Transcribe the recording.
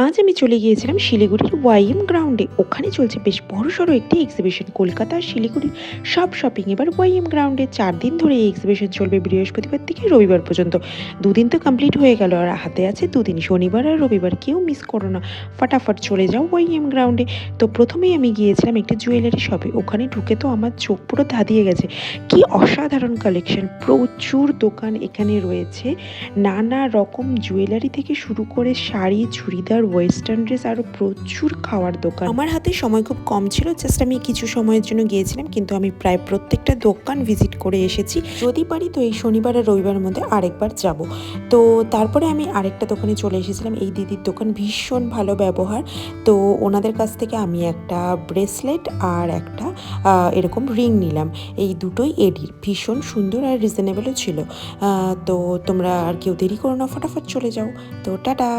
আজ আমি চলে গিয়েছিলাম শিলিগুড়ির ওয়াইএম গ্রাউন্ডে। ওখানে চলছে বেশ বড়সড় একটি এক্সিবিশন। কলকাতা আর শিলিগুড়ির সব শপিং এবার ওয়াইএম গ্রাউন্ডে। 4 দিন ধরে এই এক্সিবিশন চলবে, বৃহস্পতিবার থেকে রবিবার পর্যন্ত। 2 দিন তো কমপ্লিট হয়ে গেল, আর হাতে আছে 2 দিন, শনিবার আর রবিবার। কেউ মিস করো না, ফাটাফাট চলে যাও ওয়াইএম গ্রাউন্ডে। তো প্রথমেই আমি গিয়েছিলাম একটি জুয়েলারি শপে। ওখানে ঢুকে তো আমার চোখ পুরো ধাঁধিয়ে গেছে। কি অসাধারণ কালেকশন, প্রচুর দোকান এখানে রয়েছে। নানা রকম জুয়েলারি থেকে শুরু করে শাড়ি, চুড়িদার, ওয়েস্টার্ন ড্রেস, আরও প্রচুর খাওয়ার দোকান। আমার হাতে সময় খুব কম ছিল, জাস্ট আমি কিছু সময়ের জন্য গিয়েছিলাম, কিন্তু আমি প্রায় প্রত্যেকটা দোকান ভিজিট করে এসেছি। যদি পারি তো এই শনিবার আর রবিবারের মধ্যে আরেকবার যাব। তো তারপরে আমি আরেকটা দোকানে চলে এসেছিলাম। এই দিদির দোকান, ভীষণ ভালো ব্যবহার। তো ওনাদের কাছ থেকে আমি একটা ব্রেসলেট আর একটা এরকম রিং নিলাম। এই দুটোই এডির, ভীষণ সুন্দর আর রিজনেবলও ছিল। তো তোমরা আর কেউ দেরি করো না, ফটাফট চলে যাও। তো টাটা।